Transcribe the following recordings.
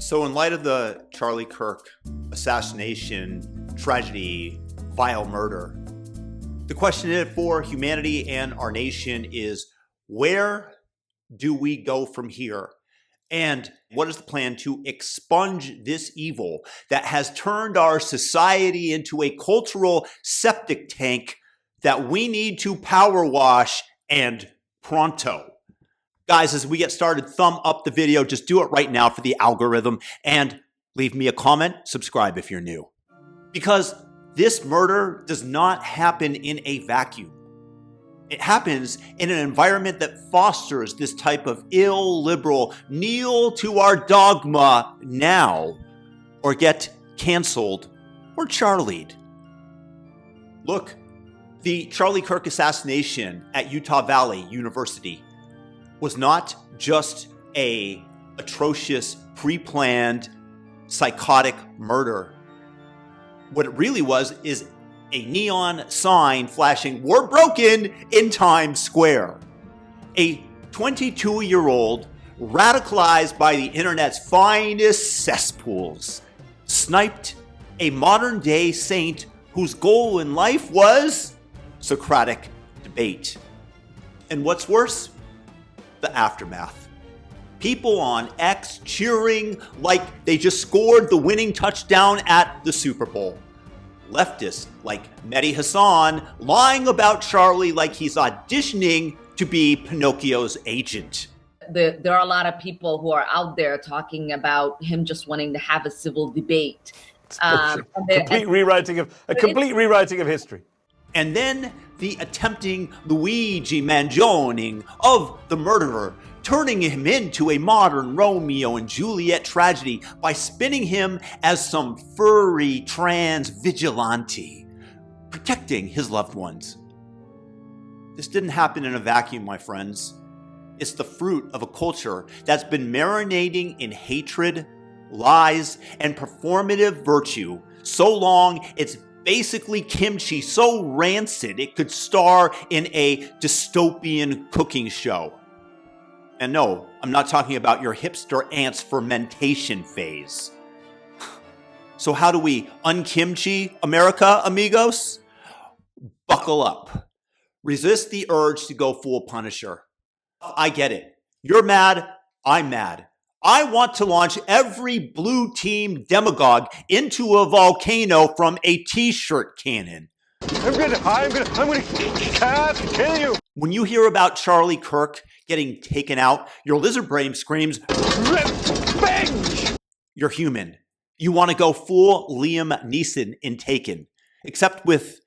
So in light of the Charlie Kirk assassination, tragedy, vile murder, the question for humanity and our nation is, where do we go from here? And what is the plan to expunge this evil that has turned our society into a cultural septic tank that we need to power wash, and pronto? Guys, as we get started, thumb up the video. Just do it right now for the algorithm and leave me a comment. Subscribe if you're new. Because this murder does not happen in a vacuum. It happens in an environment that fosters this type of illiberal, kneel to our dogma now, or get canceled or Charlied. Look, the Charlie Kirk assassination at Utah Valley University was not just a atrocious, pre-planned, psychotic murder. What it really was is a neon sign flashing, "We're broken," in Times Square. A 22-year-old, radicalized by the internet's finest cesspools, sniped a modern-day saint whose goal in life was Socratic debate. And what's worse? The aftermath. People on X cheering like they just scored the winning touchdown at the Super Bowl. Leftists like Mehdi Hasan lying about Charlie like he's auditioning to be Pinocchio's agent. There are a lot of people who are out there talking about him just wanting to have a civil debate. Complete rewriting of history. And then the attempting Luigi Mangioning of the murderer, turning him into a modern Romeo and Juliet tragedy by spinning him as some furry trans vigilante, protecting his loved ones. This didn't happen in a vacuum, my friends. It's the fruit of a culture that's been marinating in hatred, lies, and performative virtue so long it's basically kimchi so rancid it could star in a dystopian cooking show. And no, I'm not talking about your hipster aunt's fermentation phase. So how do we un-kimchi America, amigos? Buckle up. Resist the urge to go full Punisher. I get it. You're mad, I'm mad. I want to launch every blue team demagogue into a volcano from a t-shirt cannon. I'm gonna kill you. When you hear about Charlie Kirk getting taken out, your lizard brain screams, "Revenge!" You're human. You want to go full Liam Neeson in Taken, except with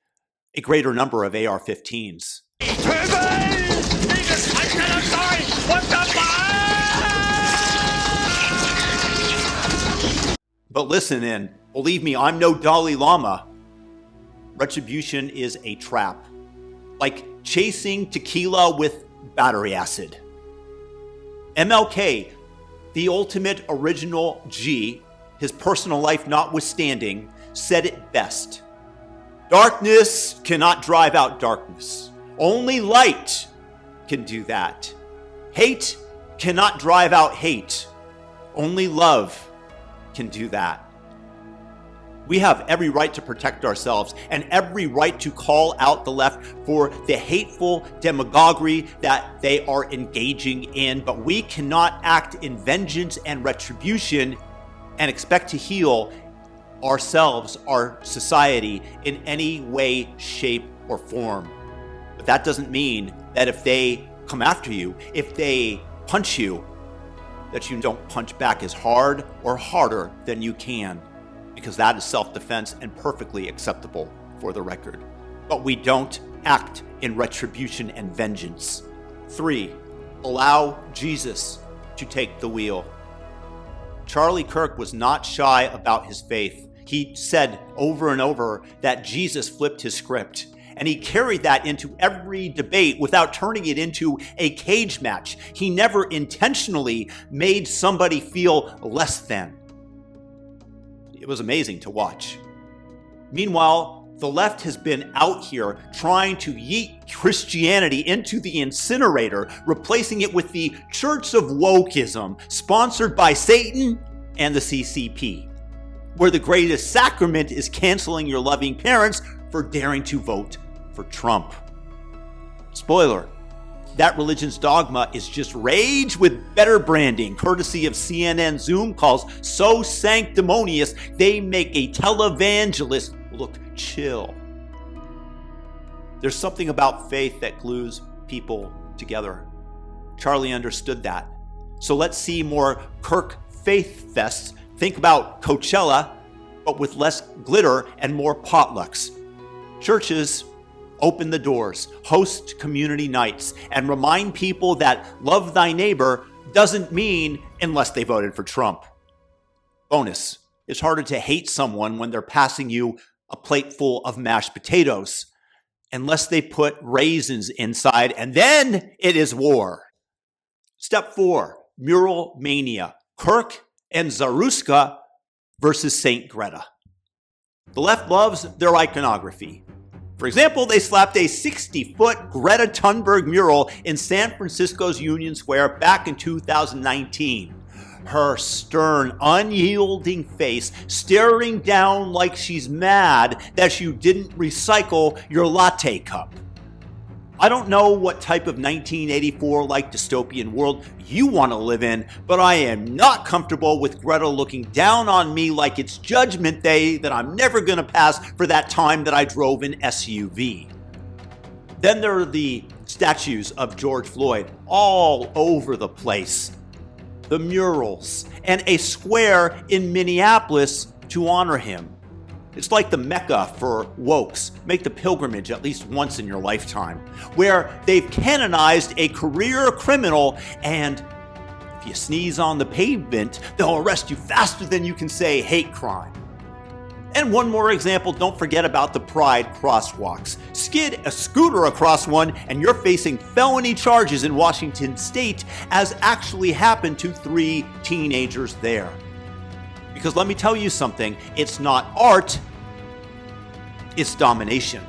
a greater number of AR-15s. But listen in, believe me, I'm no Dalai Lama. Retribution is a trap, like chasing tequila with battery acid. MLK, the ultimate original G, his personal life notwithstanding, said it best. Darkness cannot drive out darkness. Only light can do that. Hate cannot drive out hate. Only love can do that. We have every right to protect ourselves and every right to call out the left for the hateful demagoguery that they are engaging in, but we cannot act in vengeance and retribution and expect to heal ourselves, our society, in any way, shape, or form. But that doesn't mean that if they come after you, if they punch you, that you don't punch back as hard or harder than you can, because that is self-defense and perfectly acceptable for the record. But we don't act in retribution and vengeance. 3, allow Jesus to take the wheel. Charlie Kirk was not shy about his faith. He said over and over that Jesus flipped his script. And he carried that into every debate without turning it into a cage match. He never intentionally made somebody feel less than. It was amazing to watch. Meanwhile, the left has been out here trying to yeet Christianity into the incinerator, replacing it with the Church of Wokism, sponsored by Satan and the CCP, where the greatest sacrament is canceling your loving parents for daring to vote for Trump. Spoiler, that religion's dogma is just rage with better branding, courtesy of CNN Zoom calls so sanctimonious they make a televangelist look chill. There's something about faith that glues people together. Charlie understood that. So let's see more Kirk faith fests. Think about Coachella, but with less glitter and more potlucks. Churches open the doors, host community nights, and remind people that love thy neighbor doesn't mean unless they voted for Trump. Bonus, it's harder to hate someone when they're passing you a plate full of mashed potatoes, unless they put raisins inside, and then it is war. Step 4, mural mania. Kirk and Zaruska versus Saint Greta. The left loves their iconography. For example, they slapped a 60-foot Greta Thunberg mural in San Francisco's Union Square back in 2019. Her stern, unyielding face staring down like she's mad that you didn't recycle your latte cup. I don't know what type of 1984-like dystopian world you want to live in, but I am not comfortable with Greta looking down on me like it's Judgment Day that I'm never going to pass for that time that I drove an SUV. Then there are the statues of George Floyd all over the place, the murals, and a square in Minneapolis to honor him. It's like the Mecca for wokes. Make the pilgrimage at least once in your lifetime, where they've canonized a career criminal, and if you sneeze on the pavement, they'll arrest you faster than you can say hate crime. And one more example, don't forget about the Pride crosswalks. Skid a scooter across one and you're facing felony charges in Washington state, as actually happened to 3 teenagers there. Because let me tell you something, it's not art, it's domination.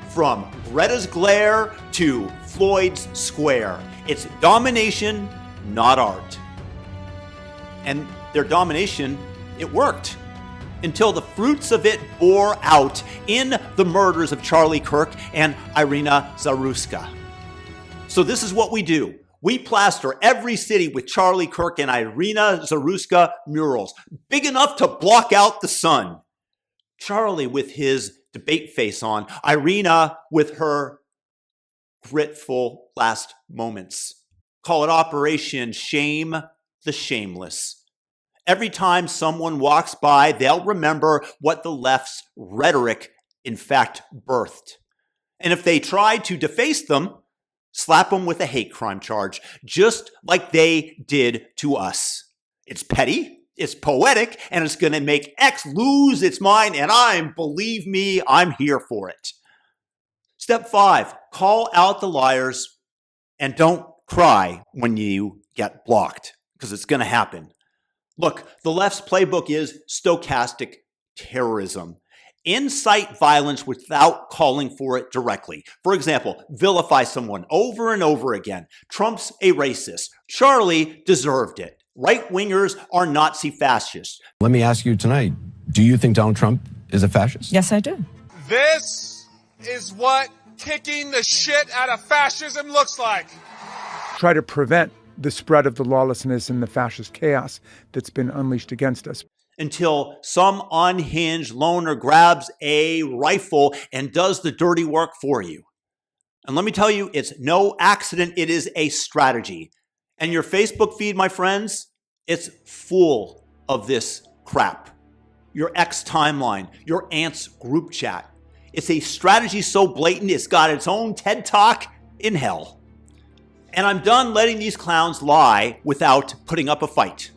From Greta's glare to Floyd's square, it's domination, not art. And their domination, it worked, until the fruits of it bore out in the murders of Charlie Kirk and Irina Zaruska. So this is what we do. We plaster every city with Charlie Kirk and Irina Zaruska murals, big enough to block out the sun. Charlie with his debate face on, Irina with her gritful last moments. Call it Operation Shame the Shameless. Every time someone walks by, they'll remember what the left's rhetoric in fact birthed. And if they try to deface them, slap them with a hate crime charge, just like they did to us. It's petty, it's poetic, and it's going to make X lose its mind, and believe me, I'm here for it. Step 5, call out the liars, and don't cry when you get blocked, because it's going to happen. Look, the left's playbook is stochastic terrorism. Incite violence without calling for it directly. For example, vilify someone over and over again. Trump's a racist. Charlie deserved it. Right-wingers are Nazi fascists. Let me ask you tonight, do you think Donald Trump is a fascist? Yes, I do. This is what kicking the shit out of fascism looks like. Try to prevent the spread of the lawlessness and the fascist chaos that's been unleashed against us. Until some unhinged loner grabs a rifle and does the dirty work for you. And let me tell you, it's no accident. It is a strategy. And your Facebook feed, my friends, it's full of this crap. Your ex timeline, your aunt's group chat. It's a strategy so blatant, it's got its own TED Talk in hell. And I'm done letting these clowns lie without putting up a fight.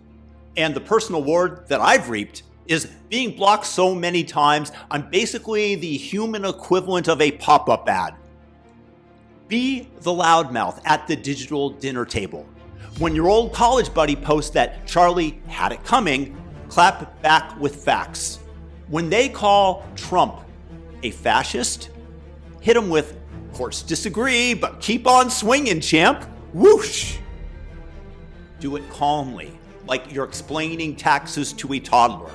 And the personal reward that I've reaped is being blocked so many times, I'm basically the human equivalent of a pop-up ad. Be the loudmouth at the digital dinner table. When your old college buddy posts that Charlie had it coming, clap back with facts. When they call Trump a fascist, hit him with, of course disagree, but keep on swinging, champ. Whoosh! Do it calmly. like you're explaining taxes to a toddler.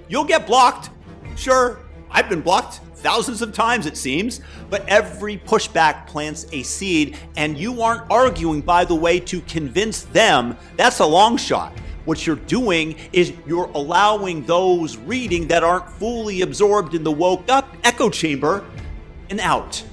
You'll get blocked. Sure, I've been blocked thousands of times, it seems, but every pushback plants a seed, and you aren't arguing, by the way, to convince them. That's a long shot. What you're doing is you're allowing those reading that aren't fully absorbed in the woke up echo chamber and out.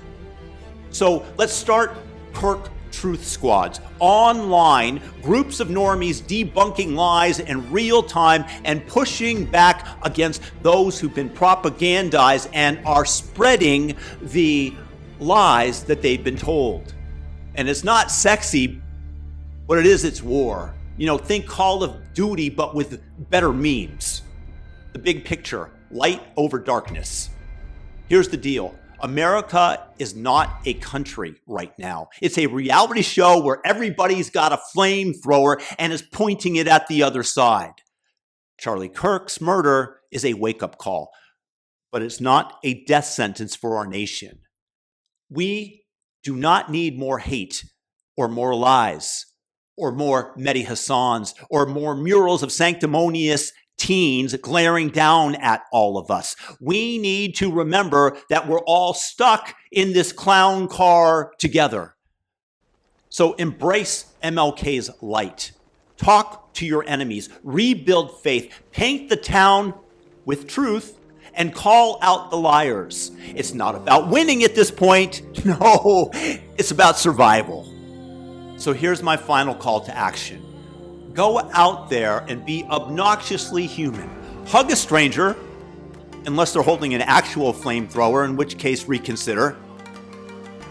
So let's start Kirk truth squads, online groups of normies debunking lies in real time and pushing back against those who've been propagandized and are spreading the lies that they've been told. And it's not sexy, but it's war. Think Call of Duty, but with better memes. The big picture, light over darkness. Here's the deal. America is not a country right now. It's a reality show where everybody's got a flamethrower and is pointing it at the other side. Charlie Kirk's murder is a wake-up call, but it's not a death sentence for our nation. We do not need more hate or more lies or more Mehdi Hassans or more murals of sanctimonious teens glaring down at all of us. We need to remember that we're all stuck in this clown car together. So embrace MLK's light. Talk to your enemies. Rebuild faith. Paint the town with truth and call out the liars. It's not about winning at this point. No, it's about survival. So here's my final call to action. Go out there and be obnoxiously human. Hug a stranger, unless they're holding an actual flamethrower, in which case reconsider.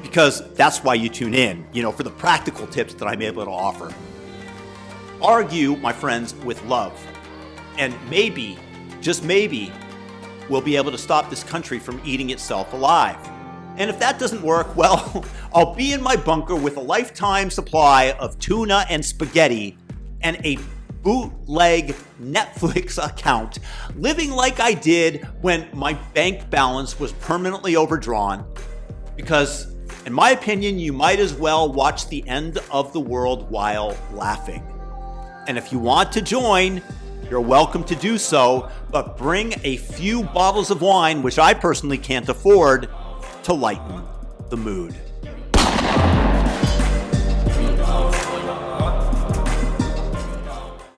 Because that's why you tune in, for the practical tips that I'm able to offer. Argue, my friends, with love. And maybe, just maybe, we'll be able to stop this country from eating itself alive. And if that doesn't work, well, I'll be in my bunker with a lifetime supply of tuna and spaghetti and a bootleg Netflix account, living like I did when my bank balance was permanently overdrawn. Because, in my opinion, you might as well watch the end of the world while laughing. And if you want to join, you're welcome to do so, but bring a few bottles of wine, which I personally can't afford, to lighten the mood.